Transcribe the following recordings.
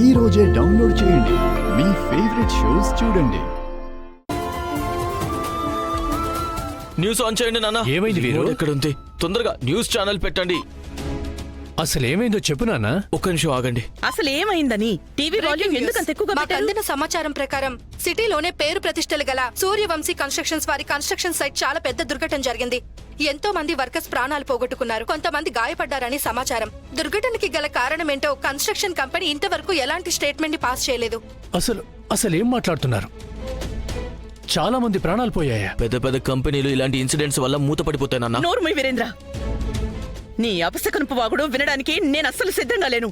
ఈ రోజే డౌన్లోడ్ చేయండి. మీ ఫేవరెట్ షోస్ చూడండి. న్యూస్ ఆన్ చేయండి నాన్న. ఏమైంది వీరు? ఎక్కడ ఉంది? తొందరగా న్యూస్ ఛానల్ పెట్టండి. అసలు ఏమైందో చెప్పు నాన్న. ఒక్క నిమిషం ఆగండి. అసలు ఏమైందని టీవీ వాల్యూమ్ ఎందుకంత ఎక్కువగా మాకు అందిన సమాచారం ప్రకారం సిటీలోనే పేరు ప్రతిష్టలు గల సూర్యవంశీ కన్స్ట్రక్షన్స్ వారి కన్స్ట్రక్షన్ సైట్ చాలా పెద్ద దుర్ఘటన జరిగింది. ఎంతో మంది వర్కర్స్ ప్రాణాలు పోగొట్టుకున్నారు, కొంతమంది గాయపడ్డారని సమాచారం. దుర్ఘటనకి గల కారణమేంటో కన్స్ట్రక్షన్ కంపెనీ ఇంతవరకు ఎలాంటి స్టేట్మెంట్ ని పాస్ చేయలేదు. అసలు ఏం మాట్లాడుతున్నారు? చాలా మంది ప్రాణాలు పోయాయా? పెద్ద పెద్ద కంపెనీలు ఇలాంటి ఇన్సిడెంట్స్ వల్ల మూతపడిపోతాయి నాన్న. నోర్మై వీరేంద్ర, నీ అపశకనపు వాగుడు వినడానికి నేను అస్సలు సిద్ధంగా లేను.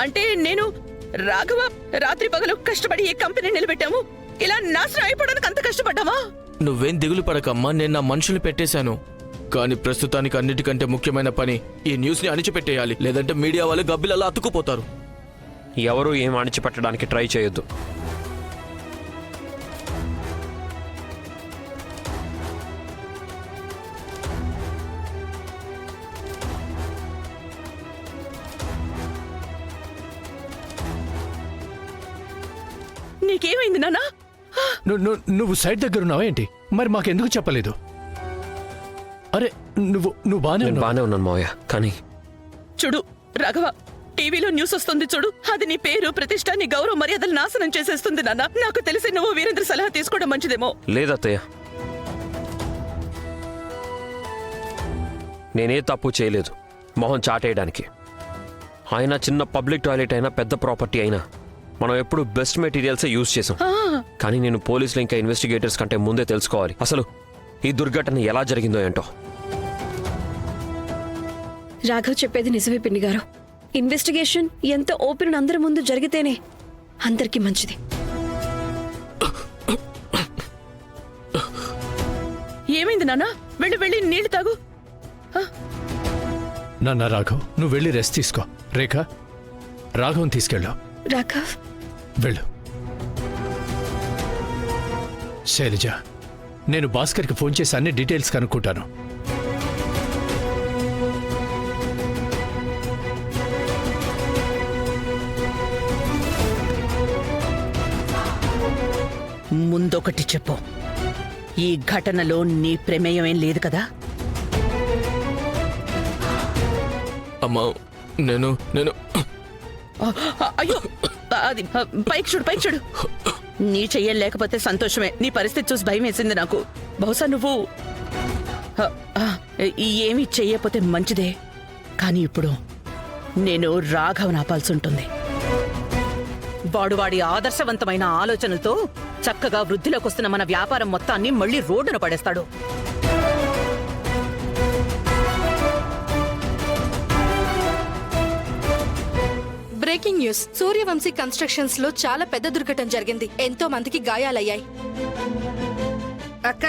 అంటే నేను రాఘవ రాత్రి పగలు కష్టపడి ఈ కంపెనీ నిలబెట్టాము, ఇలా నాశనం అయిపోవడానికి అంత కష్టపడ్డావా? నువ్వేం దిగులు పడకమ్మా, నేను నా మనుషులు పెట్టేశాను. కానీ ప్రస్తుతానికి అన్నిటికంటే ముఖ్యమైన పని ఈ న్యూస్ ని అణిచిపెట్టేయాలి, లేదంటే మీడియా వాళ్ళు గబ్బిలలా అతుక్కుపోతారు. ఎవరూ ఏం అణిచిపెట్టడానికి ట్రై చేయొద్దు. నీకేమైంది నాన్నా? నువ్వు సైట్ దగ్గర ఉన్నావా ఏంటి? మరి మాకెందుకు చెప్పలేదు? అరే నువ్వు బానే ఉన్నాను మావయ్య. కానీ చూడు రాఘవ, టీవీలో న్యూస్ వస్తుంది చూడు, అది నీ పేరు ప్రతిష్ట, నీ గౌరవ మర్యాదలు నాశనం చేసేస్తుంది నాన్న. నాకు తెలిసి నువ్వు వీరేంద్ర సలహా తీసుకోవడం మంచిదేమో. లేదత్తయ్య, నేనే తప్పు చేయలేదు మొహం చాటేయడానికి. ఆయన చిన్న పబ్లిక్ టాయిలెట్ అయినా పెద్ద ప్రాపర్టీ అయినా మనం ఎప్పుడు బెస్ట్ మెటీరియల్సే యూజ్ చేసాం. కానీ నేను పోలీసులు ఇంకా ఇన్వెస్టిగేటర్స్ కంటే ముందే తెలుసుకోవాలి అసలు ఈ దుర్ఘటన ఎలా జరిగిందో ఏంటో. రాఘవ్ చెప్పేది నిజమే పిన్ని గారు. ఇన్వెస్టిగేషన్ ఎంత ఓపెన్ అందరి ముందు జరిగితేనే అందరికీ మంచిది. ఏమైంది నాన్న? వెళ్ళి నీళ్లు తాగు. నాన్న రాఘవ్, నువ్వు వెళ్ళి రెస్ట్ తీసుకో. రేఖ, రాఘవన్ తీసుకెళ్ళు. రాఘవ్ వెళ్ళు. శైలజ, నేను భాస్కర్కి ఫోన్ చేసి అన్ని డీటెయిల్స్ కనుక్కుంటాను. ముందొకటి చెప్పు, ఈ ఘటనలో నీ ప్రమేయం ఏం లేదు కదా? అమ్మా, నేను అయ్యో, అది పైకి చూడు. నీ చెయ్యలు లేకపోతే సంతోషమే. నీ పరిస్థితి చూసి భయం వేసింది నాకు. బహుశా నువ్వు ఏమీ చెయ్యకపోతే మంచిదే. కానీ ఇప్పుడు నేను రాఘవన్ ఆపాల్సి ఉంటుంది. వాడి ఆదర్శవంతమైన ఆలోచనలతో చక్కగా వృద్ధిలోకి వస్తున్న మన వ్యాపారం మొత్తాన్ని మళ్లీ రోడ్డున పడేస్తాడు. బ్రేకింగ్ న్యూస్, సూర్యవంశీ కన్స్ట్రక్షన్స్ లో చాలా పెద్ద దుర్ఘటన జరిగింది. ఎంతో మందికి గాయాలయ్యాయి. అక్క,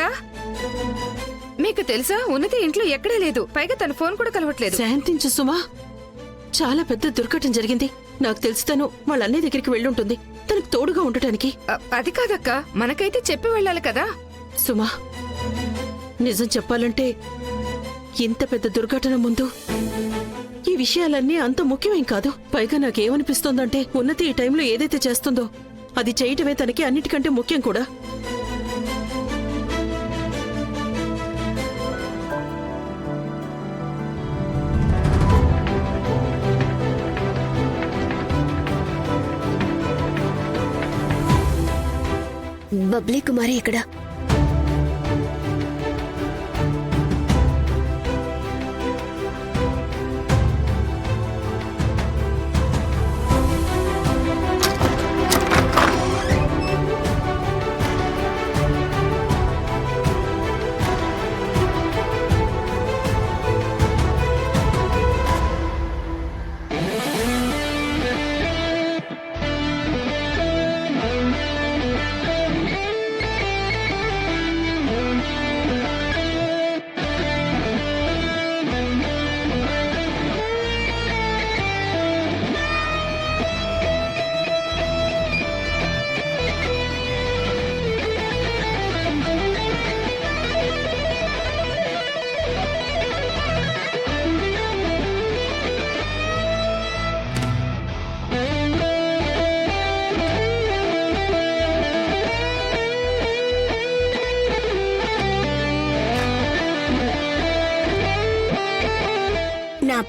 మీకు తెలుసా, ఉన్నతి ఇంట్లో ఎక్కడే లేదు, పైగా తన ఫోన్ కూడా కలవట్లేదు. శాంతించు సుమా, చాలా పెద్ద దుర్ఘటన జరిగింది. నాకు తెలిసి తను వాళ్ళ అన్నయ్య దగ్గరికి వెళ్ళుంటుంది, తనకు తోడుగా ఉండటానికి. అది కాదక్క, మనకైతే చెప్పి వెళ్ళాలి కదా. సుమా, నిజం చెప్పాలంటే ఇంత పెద్ద దుర్ఘటన ముందు ఈ విషయాలన్నీ అంత ముఖ్యమేం కాదు. పైగా నాకేమనిపిస్తోందంటే ఉన్నతి ఈ టైంలో ఏదైతే చేస్తుందో అది చేయటమే తనకి అన్నిటికంటే ముఖ్యం కూడా. బబ్లీ కుమారి ఇక్కడ.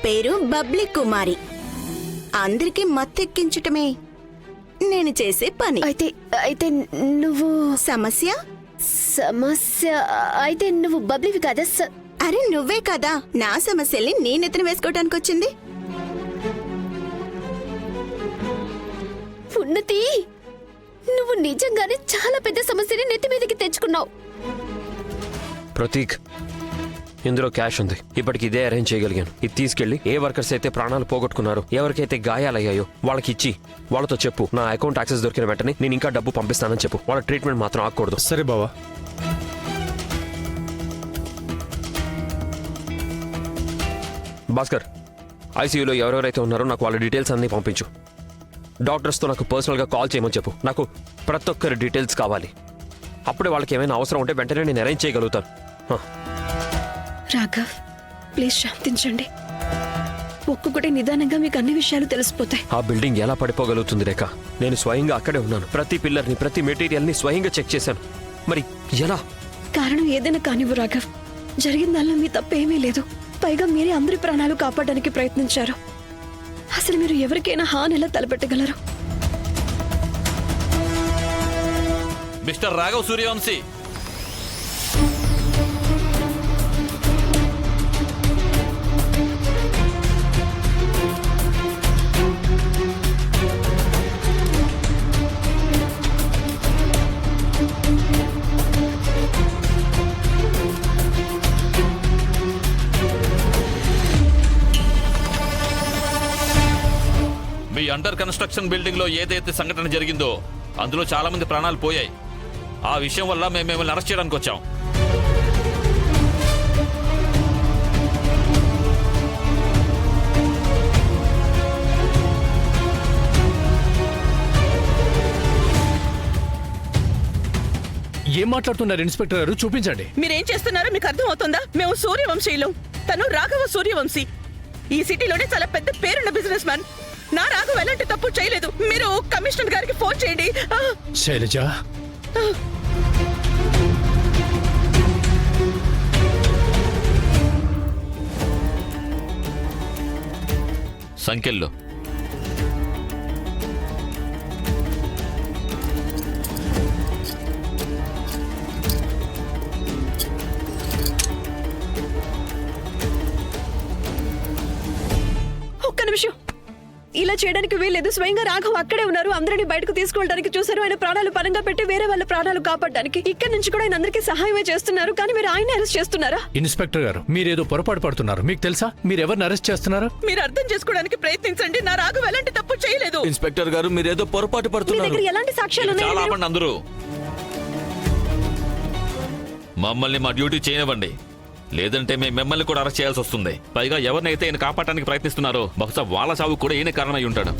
పేరు బబ్లీ కుమారి. అందరికీ మత్తెక్కించటమే నేను చేసే పని. అయితే అయితే నువ్వు సమస్య? సమస్య అయితే నువ్వు బబ్లీవి కదా అరే నువ్వే కదా నా సమస్యల్ని నేనెత్తన వేసుకోవటానికి వచ్చింది. ఉన్నతి, నువ్వు నిజంగానే చాలా పెద్ద సమస్యని నెత్తి మీదకి తెచ్చుకున్నావు. ప్రతీక్, ఇందులో క్యాష్ ఉంది. ఇప్పటికి ఇదే అరేంజ్ చేయగలిగాను. ఇది తీసుకెళ్లి ఏ వర్కర్స్ అయితే ప్రాణాలు పోగొట్టుకున్నారో, ఎవరికైతే గాయాలయ్యాయో వాళ్ళకి ఇచ్చి వాళ్ళతో చెప్పు నా అకౌంట్ యాక్సెస్ దొరికిన వెంటనే నేను ఇంకా డబ్బు పంపిస్తానని చెప్పు. వాళ్ళ ట్రీట్మెంట్ మాత్రం ఆగకూడదు. సరే బావా. భాస్కర్, ఐసీయూలో ఎవరెవరైతే ఉన్నారో నాకు వాళ్ళ డీటెయిల్స్ అన్నీ పంపించు. డాక్టర్స్తో నాకు పర్సనల్గా కాల్ చేయమని చెప్పు. నాకు ప్రతి ఒక్కరి డీటెయిల్స్ కావాలి. అప్పుడే వాళ్ళకి ఏమైనా అవసరం ఉంటే వెంటనే నేను అరేంజ్ చేయగలుగుతాను. రాఘవ్, ప్లీజ్ శాంతించండి. ఒక్కొక్కటి నిదానంగా మీకు అన్ని విషయాలు తెలిసిపోతాయి. ఆ బిల్డింగ్ ఎలా పడిపోగలుగుతుంది రేఖ? నేను స్వయంగా అక్కడే ఉన్నాను. ప్రతి పిల్లర్ని, ప్రతి మెటీరియల్ని స్వయంగా చెక్ చేశాను. మరి ఎలా? కారణం ఏదైనా కానివ్వు రాఘవ్, జరిగిందల్లా మీ తప్పేమీ లేదు. పైగా మీరే అందరి ప్రాణాలు కాపాడడానికి ప్రయత్నించారు. అసలు మీరు ఎవరికైనా హాని ఎలా తలపెట్టగలరు? మిస్టర్ రాఘవ్ సూర్యవంశీ, మీ అండర్ కన్స్ట్రక్షన్ బిల్డింగ్ లో ఏదైతే సంఘటన జరిగిందో అందులో చాలా మంది ప్రాణాలు పోయాయి. ఆ విషయం వల్ల మేము మిమ్మల్ని అరెస్ట్ చేయడానికి వచ్చాం. ఏం మాట్లాడుతున్నారు ఇన్స్పెక్టర్ గారు? చూపించండి. మీరేం చేస్తున్నారో మీకు అర్థం అవుతుందా? మేము సూర్యవంశీయులం. తను రాఘవ సూర్యవంశీ. ఈ సిటీలోనే చాలా పెద్ద పేరున్న బిజినెస్ మ్యాన్. నా రాఘవ ఎలాంటి తప్పు చేయలేదు. మీరు కమిషనర్ గారికి ఫోన్ చేయండి. శైలజ, సంఖ్యల్లో ఒక్క నిమిషం. ఇలా చేయడానికి వీల్లేదు. స్వయంగా రాఘవ్ అక్కడే ఉన్నారు. అందరినీ బయటకు తీసుకెళ్ళడానికి చూశారు. ఆయన ప్రాణాలు పరంగా పెట్టి వేరే వాళ్ళ ప్రాణాలు కాపాడడానికి ఇక్కడి నుంచి కూడా ఆయన అందరికీ సహాయమే చేస్తున్నారు. కానీ మీరు ఆయన అరెస్ట్ చేస్తున్నారా? ఇన్స్పెక్టర్ గారు, మీరేదో పొరపాటు పడుతున్నారు. మీకు తెలుసా మీరు ఎవరిని అరెస్ట్ చేస్తున్నారు? మీరు అర్థం చేసుకోవడానికి ప్రయత్నించండి. నా రాఘవ ఎలాంటి తప్పు చేయలేదు. ఇన్స్పెక్టర్ గారు, మీరేదో పొరపాటు మీ పడుతున్నారు. దగ్గర ఎలాంటి సాక్ష్యాలు ఉన్నాయి? చాలా ఆపండి అందరూ. మమ్మల్ని మా డ్యూటీ చేయనివ్వండి, లేదంటే మేము మిమ్మల్ని కూడా అరెస్ట్ చేయాల్సి వస్తుంది. పైగా ఎవరినైతే ఈయన కాపాడడానికి ప్రయత్నిస్తున్నారో బహుశా వాళ్ళ చావు కూడా ఈయన కారణమై ఉంటాడు.